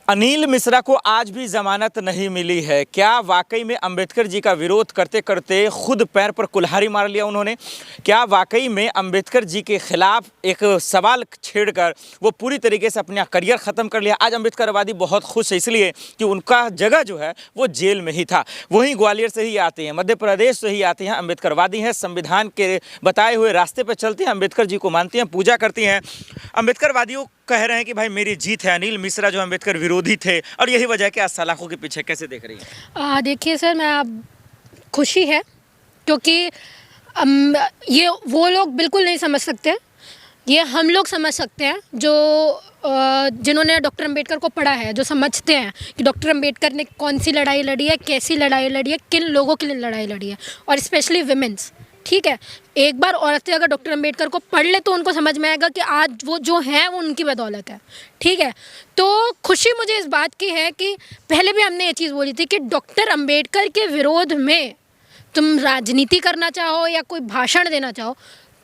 अनिल मिश्रा को आज भी जमानत नहीं मिली है। क्या वाकई में अंबेडकर जी का विरोध करते करते खुद पैर पर कुल्हाड़ी मार लिया उन्होंने? क्या वाकई में अंबेडकर जी के खिलाफ एक सवाल छेड़कर वो पूरी तरीके से अपना करियर ख़त्म कर लिया? आज अंबेडकरवादी बहुत खुश है इसलिए कि उनका जगह जो है वो जेल में ही था। वहीं ग्वालियर से ही आते हैं, मध्य प्रदेश से ही आते हैं, अंबेडकरवादी हैं, संविधान के बताए हुए रास्ते पर चलते हैं, अंबेडकर जी को मानती हैं, पूजा करती हैं। अंबेडकरवादियों कह रहे हैं कि भाई मेरी जीत है। अनिल मिश्रा जो अंबेडकर विरोधी थे और यही वजह है कि आज सलाखों के पीछे। कैसे देख रही हैं? देखिए सर, मैं खुशी है क्योंकि ये वो लोग बिल्कुल नहीं समझ सकते, ये हम लोग समझ सकते हैं जो जिन्होंने डॉक्टर अंबेडकर को पढ़ा है, जो समझते हैं कि डॉक्टर अंबेडकर ने कौन सी लड़ाई लड़ी है, कैसी लड़ाई लड़ी है, किन लोगों के लिए लड़ाई लड़ी है, और स्पेशली विमेंस। ठीक है, एक बार औरतें अगर डॉक्टर अंबेडकर को पढ़ ले तो उनको समझ में आएगा कि आज वो जो है वो उनकी बदौलत है। ठीक है, तो खुशी मुझे इस बात की है कि पहले भी हमने ये चीज़ बोली थी कि डॉक्टर अंबेडकर के विरोध में तुम राजनीति करना चाहो या कोई भाषण देना चाहो,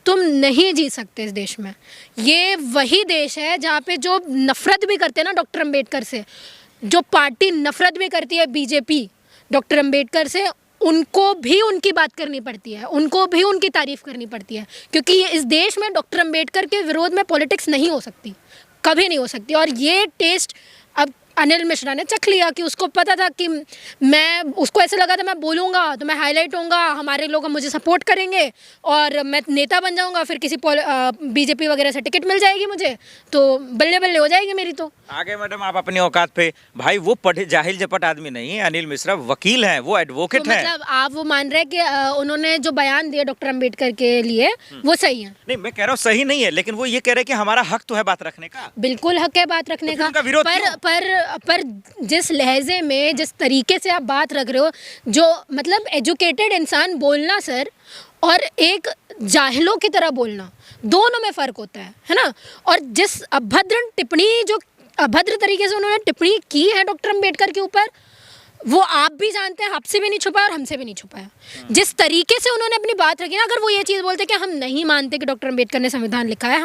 तुम नहीं जी सकते इस देश में। ये वही देश है जहाँ पे जो नफ़रत भी करते हैं ना डॉक्टर अंबेडकर से, जो पार्टी नफ़रत भी करती है बीजेपी डॉक्टर अंबेडकर से, उनको भी उनकी बात करनी पड़ती है, उनको भी उनकी तारीफ़ करनी पड़ती है, क्योंकि इस देश में डॉक्टर अंबेडकर के विरोध में पॉलिटिक्स नहीं हो सकती, कभी नहीं हो सकती। और ये टेस्ट अब अनिल मिश्रा ने चख लिया कि उसको पता था कि उसको ऐसे लगा था मैं बोलूँगा तो मैं हाईलाइट होऊंगा, हमारे लोग मुझे सपोर्ट करेंगे और मैं नेता बन जाऊँगा, फिर किसी बीजेपी वगैरह से टिकट मिल जाएगी मुझे, तो बल्ले बल्ले हो जाएगी मेरी। तो आगे मैडम आप अपनी औकात पे, भाई वो पढ़े जाहिल जपट आदमी नहीं है अनिल मिश्रा, वकील हैं, वो एडवोकेट हैं। मतलब आप वो मान रहे हैं कि उन्होंने जो बयान दिया डॉक्टर अंबेडकर के लिए वो सही है? नहीं, मैं कह रहा हूँ सही नहीं है, लेकिन वो ये कह रहे हैं कि हमारा हक तो है बात रखने का। बिल्कुल हक है बात रखने का, पर जिस लहजे में, जिस तरीके से आप बात रख रहे हो, जो मतलब एजुकेटेड इंसान बोलना सर, और एक जाहिलों की तरह बोलना, दोनों में फ़र्क होता है ना। और जिस अभद्र तरीके से उन्होंने टिप्पणी की है डॉक्टर अंबेडकर के ऊपर, वो आप भी जानते हैं, आपसे भी नहीं छुपाया और हमसे भी नहीं छुपाया। जिस तरीके से उन्होंने अपनी बात रखी ना, अगर वो ये चीज़ बोलते कि हम नहीं मानते कि डॉक्टर अंबेडकर ने संविधान लिखा है,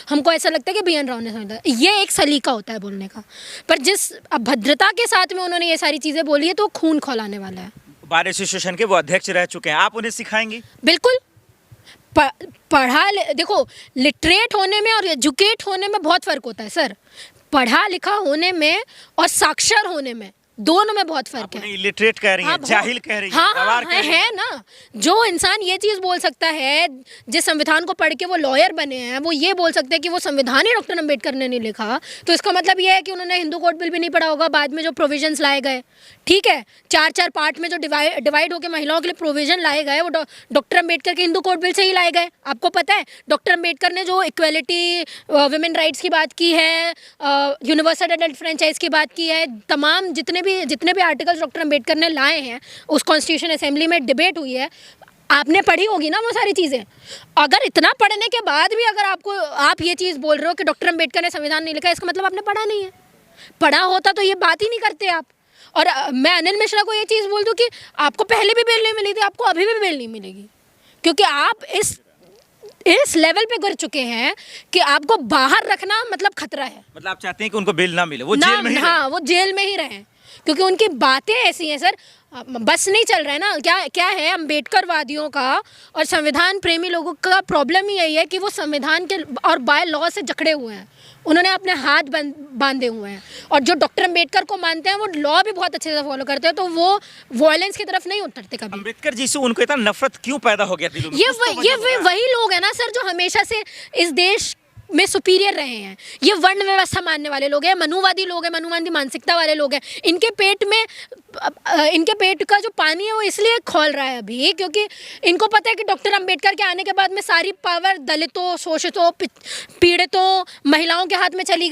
हमको ऐसा लगता है कि BN राव ने संविधान, ये एक सलीका होता है बोलने का। पर जिस अभद्रता के साथ में उन्होंने ये सारी चीज़ें बोली है तो खून खौलाने वाला है। बार एसोसिएशन के वो अध्यक्ष रह चुके हैं, आप उन्हें सिखाएंगे? बिल्कुल। देखो, लिटरेट होने में और एजुकेट होने में बहुत फ़र्क होता है सर। पढ़ा लिखा होने में और साक्षर होने में, दोनों में बहुत फर्क है। इलिटरेट कह रही हैं, जाहिल कह रही हैं, हाँ, है ना। जो इंसान ये चीज़ बोल सकता है, जिस संविधान को पढ़ के वो लॉयर बने हैं, वो ये बोल सकते हैं कि वो संविधान ही डॉक्टर अंबेडकर ने नहीं लिखा, तो इसका मतलब ये है कि उन्होंने हिंदू कोड बिल भी नहीं पढ़ा होगा, बाद में जो प्रोविजंस लाए गए। ठीक है, 4-4 पार्ट में जो डिवाइड होकर महिलाओं के लिए प्रोविजन लाए गए, वो डॉक्टर अंबेडकर के हिंदू कोड बिल से ही लाए गए। आपको पता है, डॉक्टर अंबेडकर ने जो इक्वेलिटी, वुमेन राइट्स की बात की है, यूनिवर्सल एडल्ट फ्रेंचाइज की बात की है, तमाम जितने भी आर्टिकल्स डॉक्टर अंबेडकर ने लाए हैं, उस कॉन्स्टिट्यूशन असेंबली में डिबेट हुई है, आपने पढ़ी होगी ना वो सारी चीज़ें। अगर इतना पढ़ने के बाद भी अगर आप ये चीज़ बोल रहे हो कि डॉक्टर अंबेडकर ने संविधान नहीं लिखा, इसका मतलब आपने पढ़ा नहीं है। पढ़ा होता तो ये बात ही नहीं करते आप। और मैं अनिल मिश्रा को ये चीज़ बोल दूँ कि आपको पहले भी बेल नहीं मिली थी, आपको अभी भी बेल नहीं मिलेगी, क्योंकि आप इस लेवल पे गिर चुके हैं कि आपको बाहर रखना मतलब खतरा है। मतलब आप चाहते हैं कि उनको बेल ना मिले, वो जेल में ही हाँ, वो जेल में ही रहें, क्योंकि उनकी बातें ऐसी हैं सर, बस नहीं चल रहा है ना। क्या है, अंबेडकरवादियों का और संविधान प्रेमी लोगों का प्रॉब्लम ही यही है कि वो संविधान के और बाय लॉ से जकड़े हुए हैं, उन्होंने अपने हाथ बांधे हुए हैं। और जो डॉक्टर अंबेडकर को मानते हैं वो लॉ भी बहुत अच्छे से फॉलो करते हैं, तो वो वायलेंस की तरफ नहीं उतरते कभी। अंबेडकर जी से उनको इतना नफरत क्यों पैदा हो गया दिलों में? ये वही लोग हैं ना सर, जो हमेशा से इस देश में सुपीरियर रहे हैं। ये वर्ण व्यवस्था मानने वाले लोग हैं, मनुवादी लोग हैं, मनुवादी मानसिकता वाले लोग हैं। इनके पेट का जो पानी है वो इसलिए खौल रहा है अभी, क्योंकि इनको पता है कि डॉक्टर अंबेडकर के आने के बाद में सारी पावर दलितों, शोषितों, पीड़ितों, महिलाओं के हाथ में चली